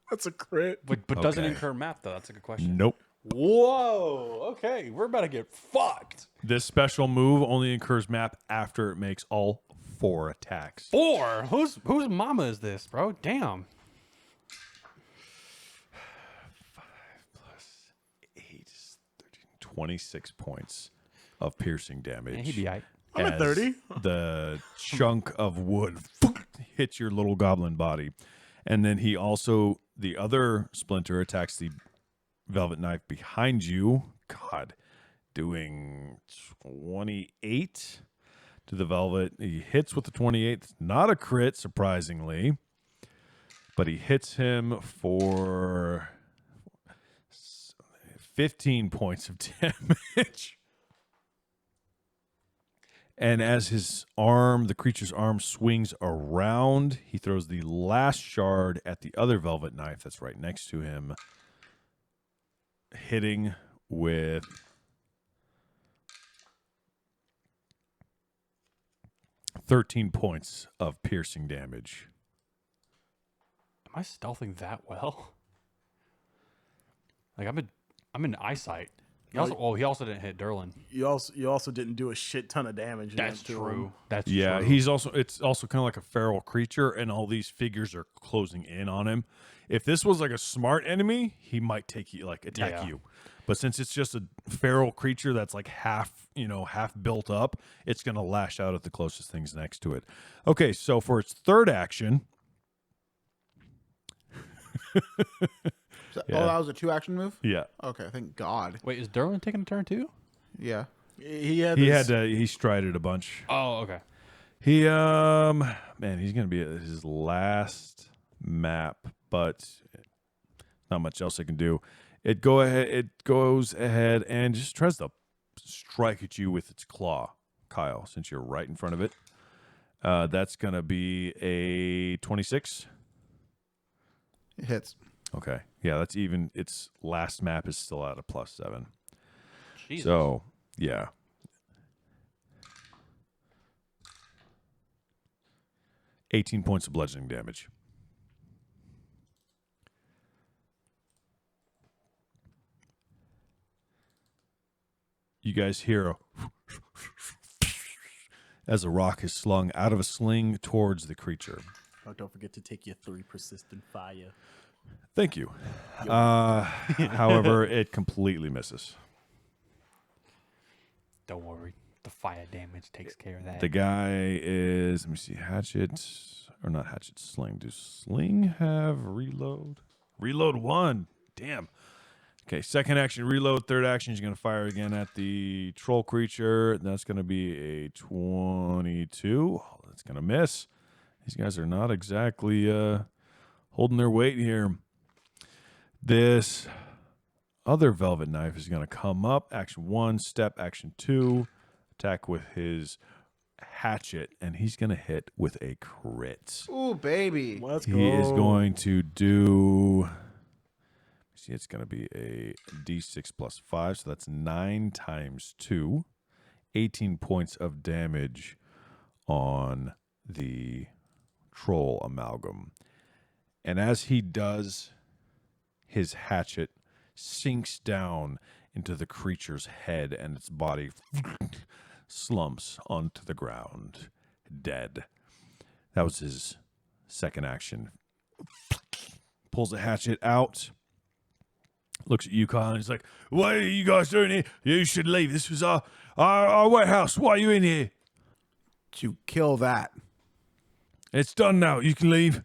That's a crit. But doesn't Okay. incur map though? That's a good question. Nope. Whoa. Okay, we're about to get fucked. This special move only incurs map after it makes all 4 attacks. 4. Whose mama is this, bro? Damn. 5 plus 8 is 13, 26 points of piercing damage. Yeah, he'd be aight. I'm at as 30. The chunk of wood hits your little goblin body. And then he also, the other splinter attacks the velvet knife behind you. God, doing 28 to the velvet. He hits with the 28. It's not a crit, surprisingly. But he hits him for 15 points of damage. And as his arm, the creature's arm swings around, he throws the last shard at the other velvet knife that's right next to him, hitting with 13 points of piercing damage. Am I stealthing that well? Like I'm in eyesight. He also didn't hit Derlin. You also didn't do a shit ton of damage. That's to him. true. That's Yeah, true. it's also kind of like a feral creature, and all these figures are closing in on him. If this was like a smart enemy, he might attack Yeah. you. But since it's just a feral creature that's like half built up, it's gonna lash out at the closest things next to it. Okay, so for its third action, So- Yeah. Oh, that was a 2-action move? yeah, Okay, thank God. Wait, is Derlin taking a turn too? Yeah. He had he strided a bunch. Oh, okay. He he's gonna be at his last map, but not much else I can do. It goes ahead and just tries to strike at you with its claw, Kyle, since you're right in front of it. That's gonna be a 26. It hits. Okay. Yeah, that's even. Its last map is still at a +7. Jesus. So yeah. $18 points of bludgeoning damage. You guys hear a as a rock is slung out of a sling towards the creature. Oh, don't forget to take your 3 persistent fire. Thank you. However, it completely misses. Don't worry. The fire damage takes care of that. The guy is, let me see, hatchet, or not hatchet, sling. Does sling have reload? Reload 1. Damn. Okay, second action, reload. Third action, he's going to fire again at the troll creature. That's going to be a 22. That's going to miss. These guys are not exactly holding their weight here. This other velvet knife is going to come up. Action 1, step, action 2. Attack with his hatchet, and he's going to hit with a crit. Ooh, baby. Let's go. He is going to do... See, it's going to be a D6 plus 5, so that's 9 times 2. 18 points of damage on the troll amalgam. And as he does, his hatchet sinks down into the creature's head, and its body slumps onto the ground, dead. That was his second action. Pulls the hatchet out. Looks at Yukon and he's like, "What are you guys doing here? You should leave. This was our warehouse. Why are you in here?" To kill that. It's done now. You can leave.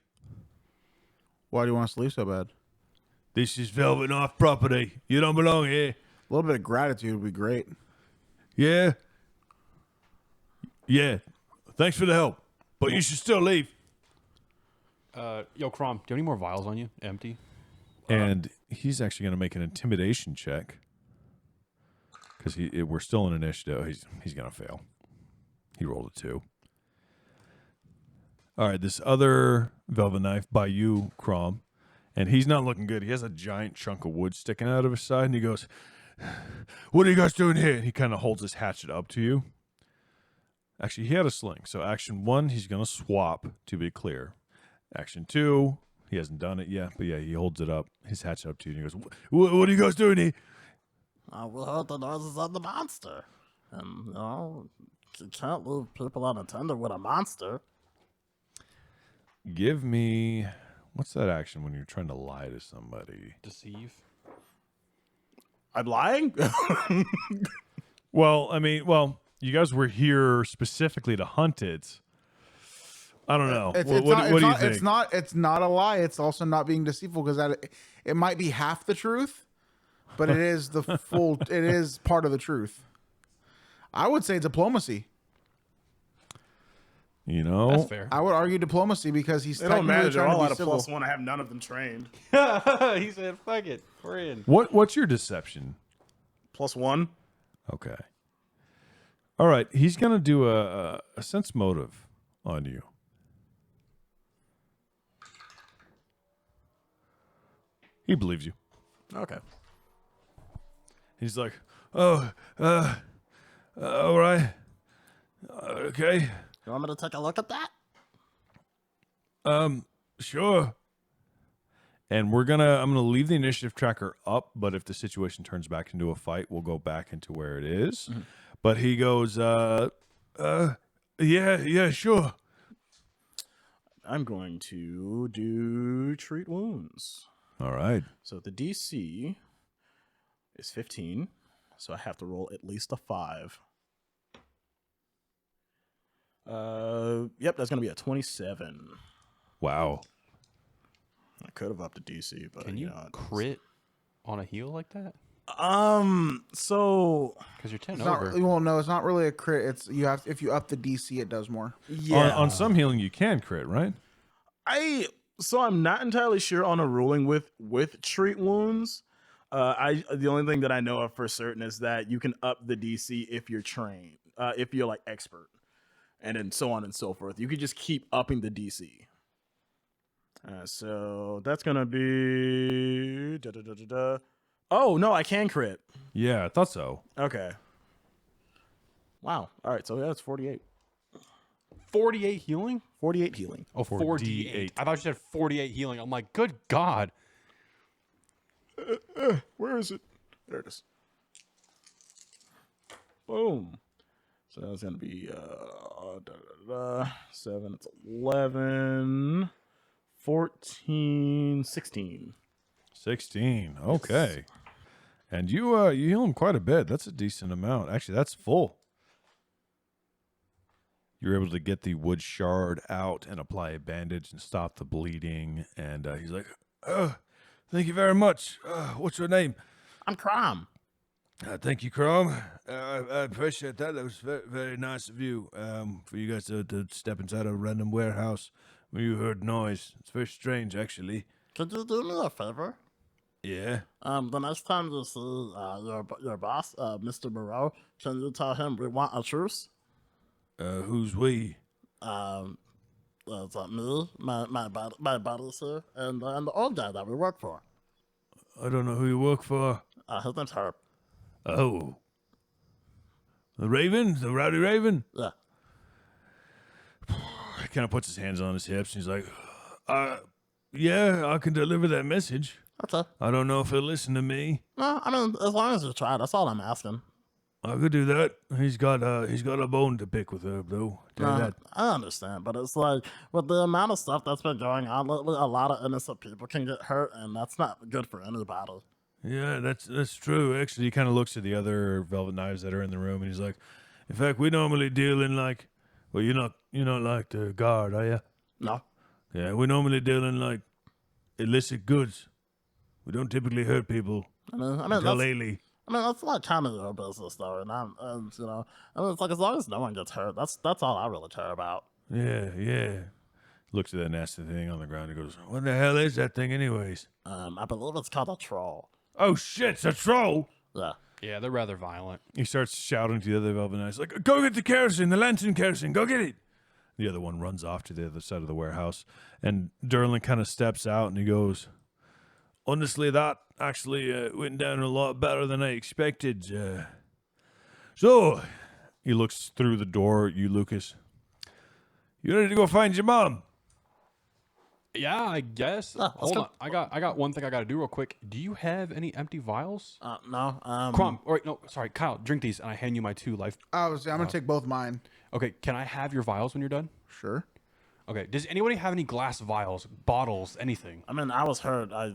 Why do you want us to leave so bad? This is Velvet Knife property. You don't belong here. A little bit of gratitude would be great. Yeah? Yeah. Thanks for the help. But you should still leave. Yo, Crom, do you have any more vials on you? Empty? And he's actually going to make an intimidation check. Because we're still in initiative. He's going to fail. He rolled a 2. All right, this other velvet knife by you, Crom. And he's not looking good. He has a giant chunk of wood sticking out of his side. And he goes, "What are you guys doing here?" And he kind of holds his hatchet up to you. Actually, he had a sling. So action 1, he's going to swap, to be clear. Action 2, he hasn't done it yet. But yeah, he holds it up, his hatchet up to you. And he goes, what are you guys doing here? We heard the noises of the monster. And, you can't leave people unattended with a monster. Give me... What's that action when you're trying to lie to somebody? Deceive? I'm lying? Well, you guys were here specifically to hunt it. I don't know. What do you think? It's not a lie. It's also not being deceitful because it might be half the truth, but it is the full. It is part of the truth. I would say diplomacy. You know, That's fair. I would argue diplomacy because he's It don't matter. They're trying all to out be of civil. +1. I have none of them trained. He said, fuck it. We're in. what's your deception? +1. Okay. All right. He's gonna do a sense motive on you. He believes you. Okay. He's like, "Oh, all right, okay, You want me to take a look at that? sure." And I'm gonna leave the initiative tracker up, but if the situation turns back into a fight, we'll go back into where it is. Mm-hmm. But he goes, yeah, sure. I'm going to do treat wounds. All right. So the DC is 15, so I have to roll at least a 5. Yep, that's gonna be a 27. Wow. I could have upped the DC, but Can you crit on a heal like that? So Because you're 10 It's not, over. well, no, it's not really a crit. It's if you up the DC, it does more. yeah, On some healing, you can crit, right? I'm not entirely sure on a ruling with treat wounds. The only thing that I know of for certain is that you can up the DC if you're trained, if you're like expert, and then so on and so forth. You could just keep upping the DC. So that's gonna be Oh no, I can crit. Yeah, I thought so. Okay. Wow. All right. So that's 48. 48 healing? 48 healing. Oh, 4d8. I thought you said 48 healing. I'm like, good God. Where is it? There it is. Boom. So that's gonna be 7. It's 11, 14, 16. 16. Okay. And you heal him quite a bit. That's a decent amount. Actually, that's full. You're able to get the wood shard out and apply a bandage and stop the bleeding. And he's like, thank you very much. What's your name? I'm Crom. Thank you, Chrome. I appreciate that. That was very, very nice of you for you guys to step inside a random warehouse when you heard noise. It's very strange, actually. Could you do me a favor? Yeah. The next time you see your boss, Mr. Moreau, can you tell him we want a truce? Who's we? It's me, my buddies here, and the old guy that we work for. I don't know who you work for. His name's Herb. Oh. The Raven? The Rowdy Raven? Yeah. He kind of puts his hands on his hips and he's like, yeah, I can deliver that message. Okay. I don't know if he'll listen to me. No, I mean, as long as you try, that's all I'm asking. I could do that. He's got a bone to pick with Herb, though. Tell you that. I understand, but it's like, with the amount of stuff that's been going on lately, a lot of innocent people can get hurt, and that's not good for anybody. Yeah, that's true. Actually, he kind of looks at the other velvet knives that are in the room, and he's like, "In fact, we normally deal in like, well, you're not like the guard, are you? No. Yeah, we normally deal in like illicit goods. We don't typically hurt people. I mean, Until lately. that's like kind of your business, though, and you know, it's like as long as no one gets hurt, that's all I really care about. Yeah. Looks at that nasty thing on the ground and goes, "What the hell is that thing, anyways?" I believe it's called a troll. Oh shit, it's a troll! Yeah. Yeah, they're rather violent. He starts shouting to the other velvet knights, like, "Go get the kerosene, the lantern kerosene, go get it!" The other one runs off to the other side of the warehouse, and Derlin kind of steps out and he goes, "Honestly, that actually went down a lot better than I expected. So," he looks through the door at you, Lucas. "You ready to go find your mom?" Yeah, I guess. Hold on. I got one thing I got to do real quick. Do you have any empty vials? No. Crom. Or no, sorry, Kyle. Drink these, and I hand you my 2 life. I'm gonna take both mine. Okay, can I have your vials when you're done? Sure. Okay. Does anybody have any glass vials, bottles, anything? I mean, I was hurt. You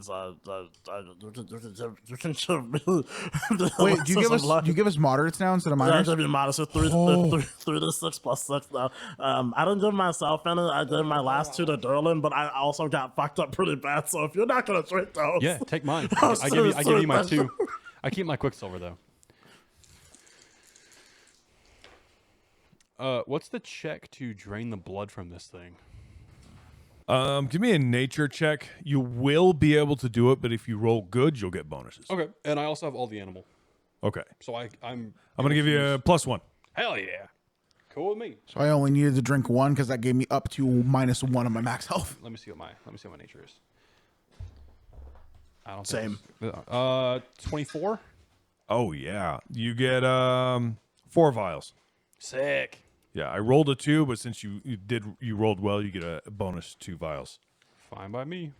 can give me. Wait, do you give us moderates now instead of Yeah, I minors? give you modest. So 3 to 6 plus 6 now. I didn't give myself any. I gave my last 2 to Derlin, but I also got fucked up pretty bad. So if you're not gonna drink those, Yeah, take mine. I give you my 2. I keep my Quicksilver though. What's the check to drain the blood from this thing? Give me a nature check. You will be able to do it, but if you roll good, you'll get bonuses. Okay, and I also have all the animal, Okay. so I'm gonna give you a +1. Hell yeah, cool with me. So I only needed to drink 1 because that gave me up to -1 on my max health. Let me see what my nature is. I don't Same. think 24. Oh yeah, you get 4 vials. Sick. Yeah, I rolled a 2, but since you rolled well, you get a bonus 2 vials. Fine by me.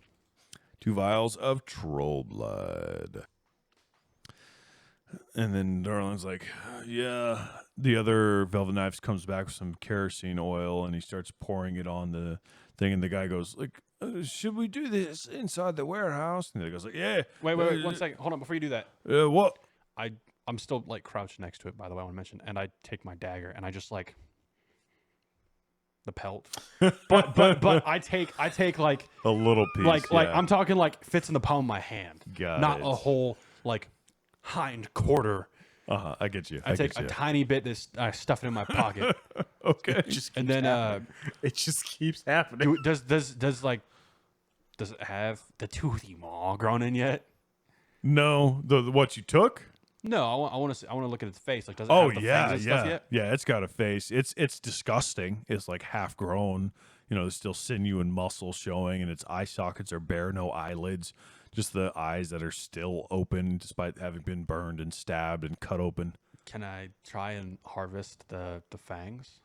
2 vials of troll blood. And then Darlin's like, "Yeah." The other velvet knives comes back with some kerosene oil, and he starts pouring it on the thing. And the guy goes, like, "Should we do this inside the warehouse?" And the guy goes, like, "Yeah." Wait, 1 second. Hold on, before you do that. What? I'm still like crouched next to it, by the way, I want to mention. And I take my dagger and I just like the pelt. but I take like A little piece. like yeah. I'm talking like fits in the palm of my hand. Got not it. a whole like hind quarter. I get you. I take get a you. tiny bit, I stuff it in my pocket. Okay. And then it just keeps happening. does it have the toothy maw grown in yet? No, the what you took? No, I want to look at its face. Like, does it Oh have the yeah, fangs and stuff yeah, yet? yeah. It's got a face. It's disgusting. It's like half grown. You know, there's still sinew and muscle showing, and its eye sockets are bare, no eyelids. Just the eyes that are still open, despite having been burned and stabbed and cut open. Can I try and harvest the fangs?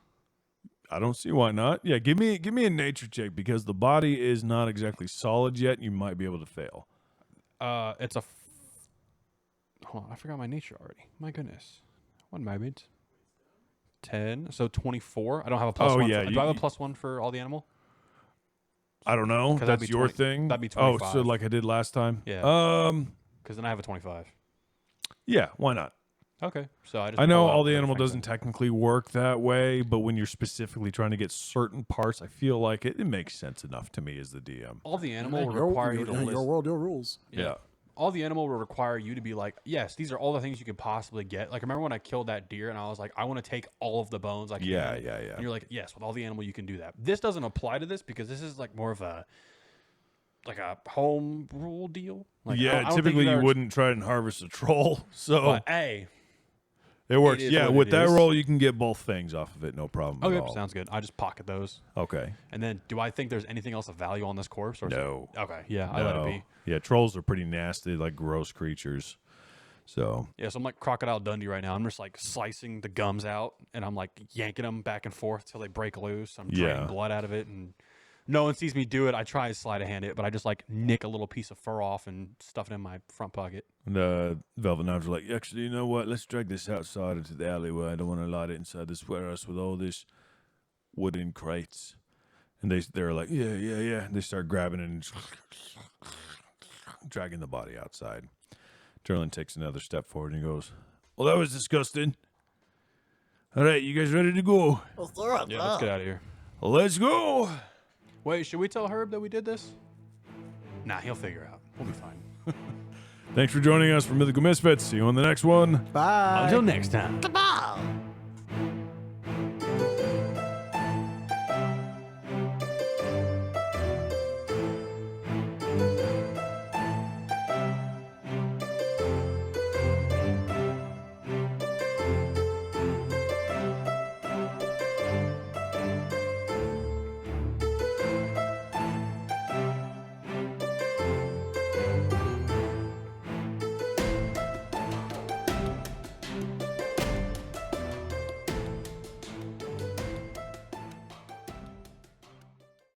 I don't see why not. Yeah, give me a nature check because the body is not exactly solid yet. You might be able to fail. It's a. Hold on, I forgot my nature already. My goodness. 1 moment. 10. So 24. I don't have a plus 1. Yeah, Do I have a +1 for all the animal? I don't know. 'Cause that'd That's be your 20 thing. that'd be Oh, 25. so like I did last time. Yeah. Um. Because then I have a 25. Yeah. Why not? Okay, so I know pull out all the the animal thing doesn't then. technically work that way, but when you're specifically trying to get certain parts, I feel like it makes sense enough to me as the DM. All the animal will Your, require you to list. your world, your rules. Yeah. All the animal will require you to be like, yes, these are all the things you could possibly get. Like, remember when I killed that deer and I was like, I want to take all of the bones I can. Yeah. And you're like, yes, with all the animal you can do that. This doesn't apply to this because this is like more of a home rule deal. Like, I don't think Typically you've you ever- wouldn't try and harvest a troll, so But hey, it works. is Yeah, what with it that is. roll, you can get both things off of it, no problem at okay, all. sounds good. I just pocket those. Okay. And then, do I think there's anything else of value on this corpse? Or No. Okay, yeah, I let it No. be. Yeah, trolls are pretty nasty, like gross creatures. So Yeah, so I'm like Crocodile Dundee right now. I'm just like slicing the gums out, and I'm like yanking them back and forth till they break loose. I'm draining Yeah. blood out of it, and no one sees me do it. I try to slide a hand it, but I just like nick a little piece of fur off and stuff it in my front pocket. the Velvet Knives are like, actually, you know what? Let's drag this outside into the alleyway. I don't want to light it inside this warehouse with all this wooden crates. And they're like, yeah. And they start grabbing it and dragging the body outside. Derlin takes another step forward and he goes, well, that was disgusting. All right, you guys ready to go? Yeah, let's get out of here. Let's go. Wait, should we tell Herb that we did this? Nah, he'll figure out. We'll be fine. Thanks for joining us for Mythical Misfits. See you on the next one. Bye. Until next time. Goodbye.